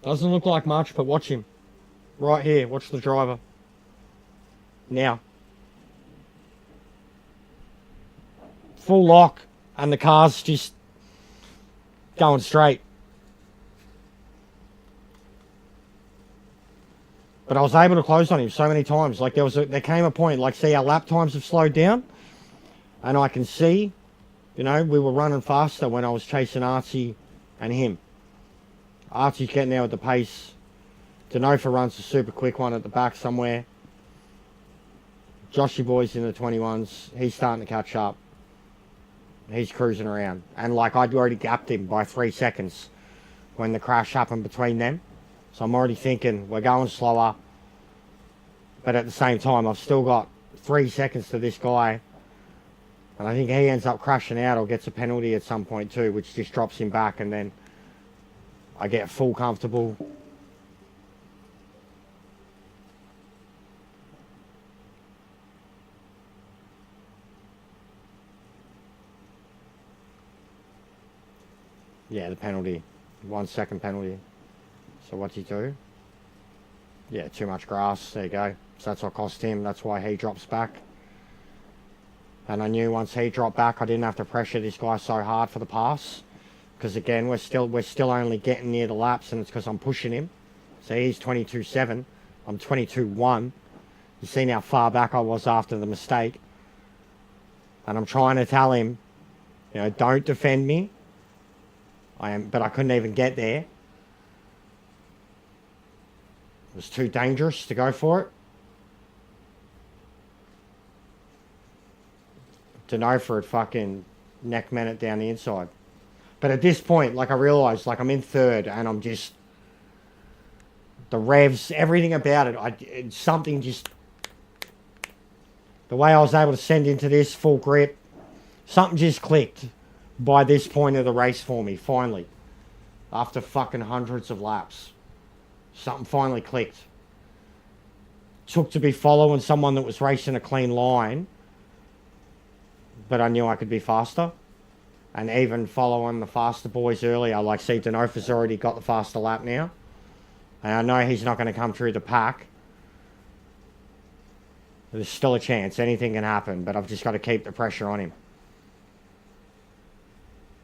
Doesn't look like much, but watch him. Right here, watch the driver. Now. Full lock, and the car's just going straight. But I was able to close on him so many times. There came a point, see our lap times have slowed down. And I can see, we were running faster when I was chasing Archie and him. Archie's getting there with the pace. Denofa runs a super quick one at the back somewhere. Joshy boy's in the 21s. He's starting to catch up. He's cruising around. And I'd already gapped him by 3 seconds when the crash happened between them. So I'm already thinking we're going slower. But at the same time, I've still got 3 seconds to this guy. And I think he ends up crashing out or gets a penalty at some point too, which just drops him back, and then I get full comfortable. Yeah, the penalty. 1 second penalty. So what's he do? Yeah, too much grass. There you go. So that's what cost him. That's why he drops back. And I knew once he dropped back, I didn't have to pressure this guy so hard for the pass. Because again, we're still only getting near the laps, and it's because I'm pushing him. So he's 22.7. I'm 22.1. You've seen how far back I was after the mistake. And I'm trying to tell him, don't defend me. But I couldn't even get there. It was too dangerous to go for it. Denofa had fucking neck men it down the inside. But at this point, I realised, I'm in third, and I'm just... The revs, everything about it, something just... The way I was able to send into this full grip, something just clicked by this point of the race for me, finally. After fucking hundreds of laps. Something finally clicked. Took to be following someone that was racing a clean line, but I knew I could be faster. And even following the faster boys earlier, see Denofa's already got the faster lap now. And I know he's not going to come through the pack. There's still a chance. Anything can happen, but I've just got to keep the pressure on him.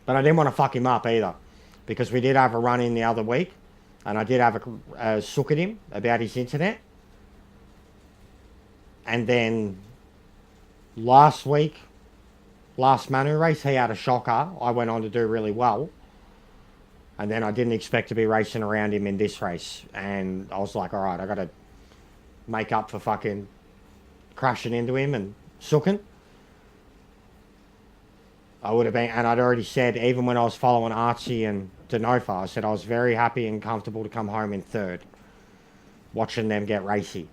But I didn't want to fuck him up either, because we did have a run in the other week, and I did have a sook at him about his internet. And then last Manu race, he had a shocker. I went on to do really well. And then I didn't expect to be racing around him in this race. And I was like, all right, I got to make up for fucking crashing into him and sooking. I would have been, and I'd already said, even when I was following Archie and Denofa, I said I was very happy and comfortable to come home in third, watching them get racy.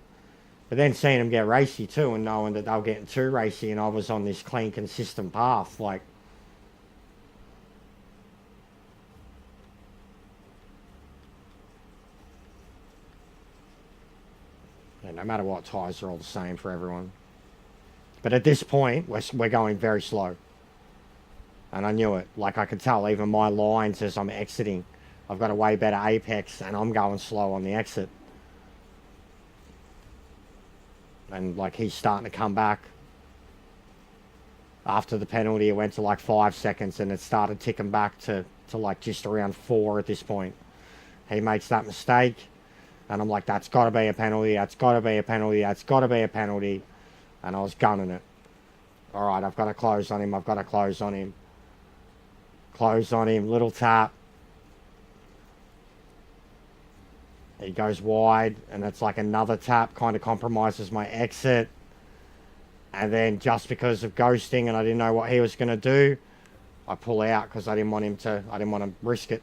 But then seeing them get racy too, and knowing that they were getting too racy, and I was on this clean, consistent path, no matter what, tyres are all the same for everyone. But at this point, we're going very slow. And I knew it. I could tell even my lines as I'm exiting. I've got a way better apex, and I'm going slow on the exit. And he's starting to come back. After the penalty, it went to 5 seconds, and it started ticking back to just around 4 at this point. He makes that mistake. And I'm like, that's got to be a penalty, that's got to be a penalty, that's got to be a penalty. And I was gunning it. All right, I've got to close on him, I've got to close on him. Close on him, little tap. He goes wide, and it's like another tap, kind of compromises my exit. And then just because of ghosting and I didn't know what he was going to do, I pull out because I didn't want to risk it.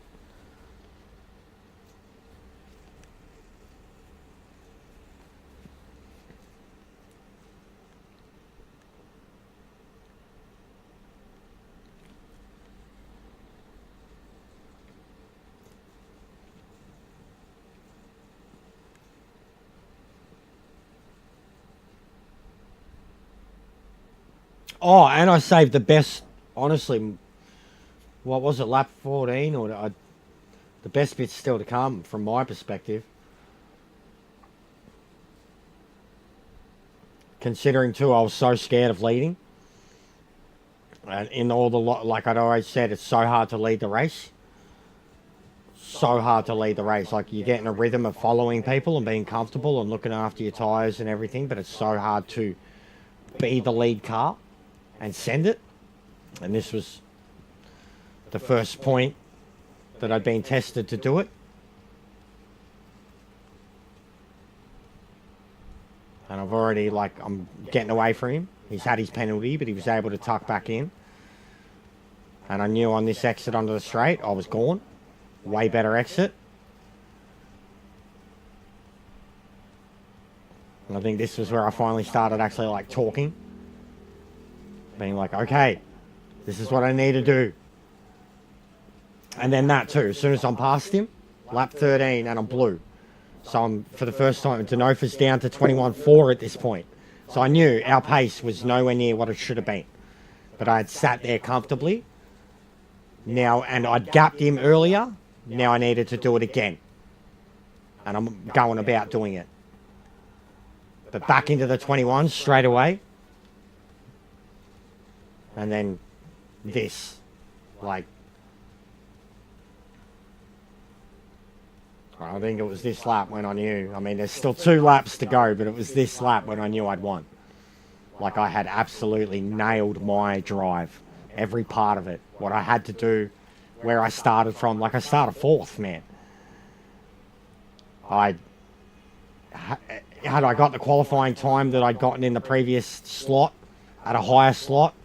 Oh, and I saved the best, honestly, what was it, lap 14? The best bit's still to come from my perspective. Considering, too, I was so scared of leading. And in all the, like I'd always said, it's so hard to lead the race. So hard to lead the race. Like, you get in a rhythm of following people and being comfortable and looking after your tyres and everything, but it's so hard to be the lead car and send it. And this was the first point that I'd been tested to do it. And I've already, like, I'm getting away from him. He's had his penalty, but he was able to tuck back in. And I knew on this exit onto the straight, I was gone. Way better exit. And I think this was where I finally started actually, like, talking. Being like, okay, this is what I need to do. And then that too, as soon as I'm past him, lap 13 and I'm blue. So I'm, for the first time, Denofa's down to 21.4 at this point. So I knew our pace was nowhere near what it should have been. But I had sat there comfortably. Now, and I'd gapped him earlier. Now I needed to do it again. And I'm going about doing it. But back into the 21 straight away. And then this, like, I think it was this lap when I knew. I mean, there's still 2 laps to go, but it was this lap when I knew I'd won. Like, I had absolutely nailed my drive, every part of it, what I had to do, where I started from. Like, I started 4th, man. Had I got the qualifying time that I'd gotten in the previous slot, at a higher slot,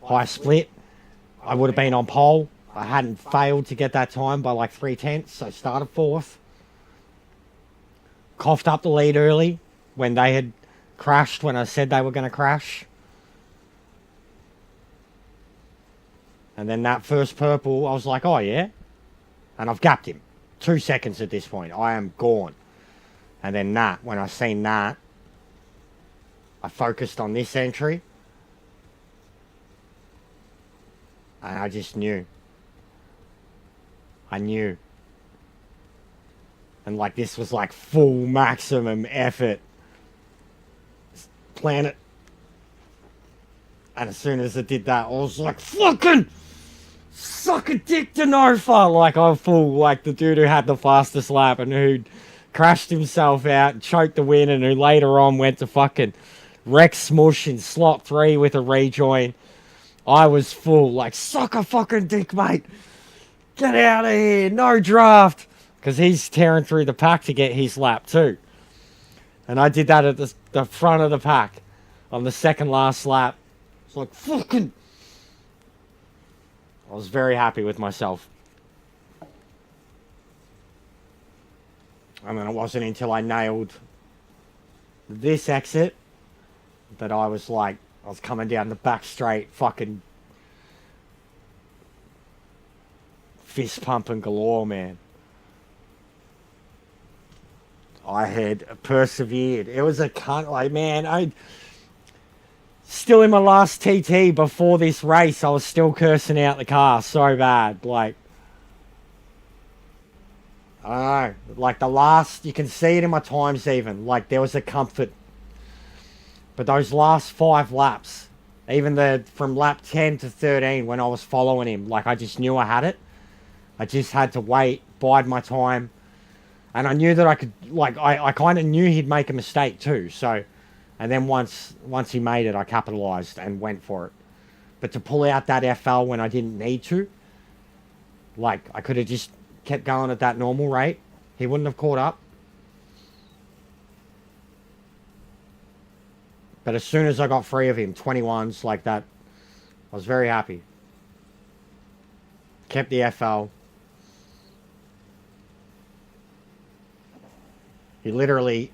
high split, I would have been on pole. I hadn't failed to get that time by like 3/10, so started 4th. Coughed up the lead early when they had crashed, when I said they were going to crash. And then that first purple, I was like, oh yeah. And I've gapped him. 2 seconds at this point. I am gone. And then that, when I seen that, I focused on this entry. And I just knew. I knew. And like this was like full maximum effort. Plan it. And as soon as I did that, I was like, fucking suck a dick to Nofa. Like I'm full, like the dude who had the fastest lap and who crashed himself out and choked the win and who later on went to fucking wreck smush in slot 3 with a rejoin. I was full, like, suck a fucking dick, mate. Get out of here. No draft. Because he's tearing through the pack to get his lap too. And I did that at the front of the pack on the second last lap. It's like, fucking. I was very happy with myself. And then it wasn't until I nailed this exit that I was like, I was coming down the back straight, fucking fist pumping galore, man. I had persevered. It was a cunt, like, man, I still in my last TT before this race, I was still cursing out the car so bad. Like, I don't know, like the last, you can see it in my times even, like there was a comfort. But those last 5 laps, even from lap 10 to 13 when I was following him, like I just knew I had it. I just had to wait, bide my time, And I knew that I could, like, I kind of knew he'd make a mistake too. So, and then once he made it, I capitalized and went for it. But to pull out that FL when I didn't need to, like, I could have just kept going at that normal rate. He wouldn't have caught up. But as soon as I got free of him, 21s like that, I was very happy. Kept the FL. He literally...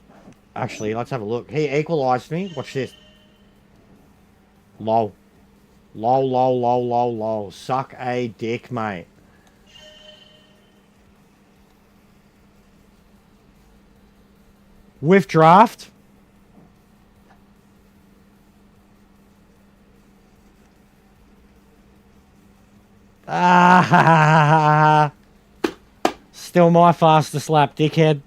Actually, let's have a look. He equalised me. Watch this. Lol. Lol, lol, lol, lol, lol. Suck a dick, mate. With draft. Ah, still my fastest lap, dickhead.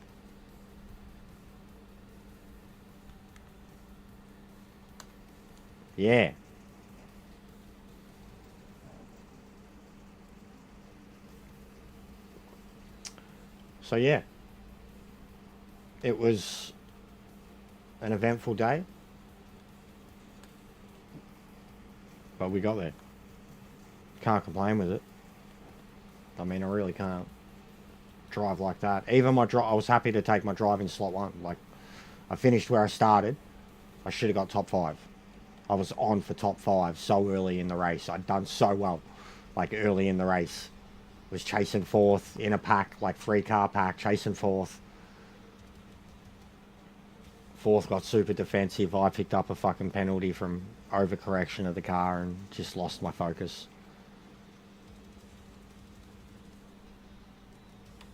Yeah. So yeah, it was an eventful day, but we got there. Can't complain with it. I mean, I really can't drive like that. Even my I was happy to take my drive in slot 1. Like, I finished where I started. I should have got top 5. I was on for top 5 so early in the race. I'd done so well, like, early in the race. Was chasing 4th in a pack, like 3-car pack, chasing 4th. 4th got super defensive. I picked up a fucking penalty from overcorrection of the car and just lost my focus.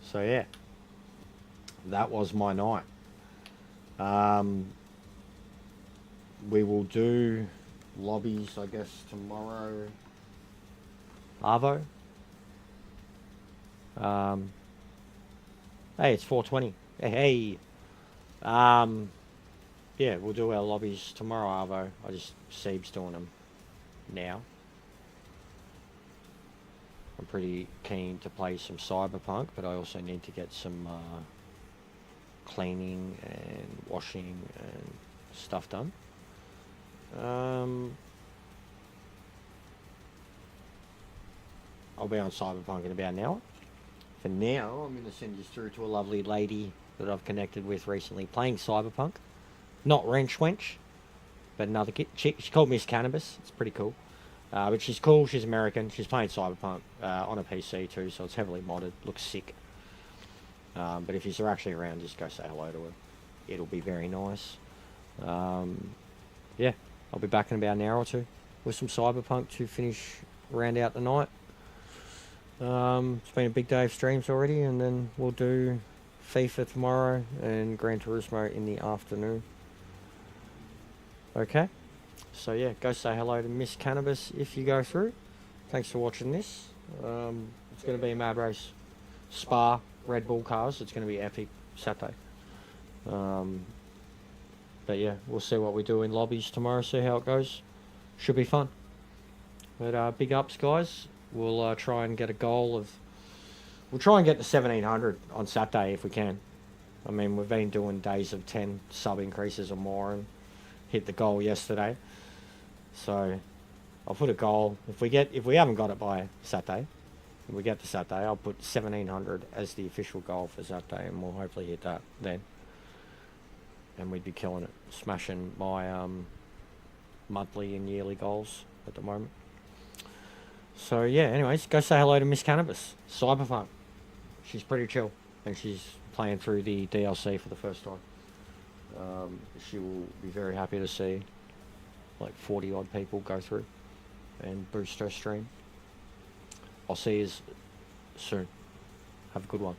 So yeah, that was my night. We will do lobbies, I guess, tomorrow. Arvo. Hey, it's 4:20. Hey. Yeah, we'll do our lobbies tomorrow, Arvo. I just Seeb's doing them now. I'm pretty keen to play some Cyberpunk, but I also need to get some cleaning and washing and stuff done. I'll be on Cyberpunk in about an hour. For now, I'm going to send you through to a lovely lady that I've connected with recently playing Cyberpunk. Not Wrench Wench, but another chick. She called Miss Cannabis. It's pretty cool. But she's cool. She's American. She's playing Cyberpunk on a PC too, so it's heavily modded. Looks sick. But if you're actually around, just go say hello to her. It'll be very nice. Yeah, I'll be back in about an hour or two with some Cyberpunk to finish, round out the night. It's been a big day of streams already, and then we'll do FIFA tomorrow and Gran Turismo in the afternoon. Okay, so yeah, go say hello to Miss Cannabis if you go through. Thanks for watching this. It's going to be a mad race. Spa, Red Bull cars, it's going to be epic Saturday. But yeah, we'll see what we do in lobbies tomorrow, see how it goes. Should be fun. But big ups, guys. We'll try and get a goal of... We'll try and get to 1700 on Saturday if we can. I mean, we've been doing days of 10 sub increases or more and hit the goal yesterday. So I'll put a goal. If we haven't got it by Saturday, if we get to Saturday, I'll put 1700 as the official goal for Saturday, and we'll hopefully hit that then. And we'd be killing it, smashing my monthly and yearly goals at the moment. So yeah, anyways, go say hello to Miss Cannabis. Cyberpunk. She's pretty chill, and she's playing through the DLC for the first time. She will be very happy to see like 40 odd people go through and boost her stream. I'll see you soon. Have a good one.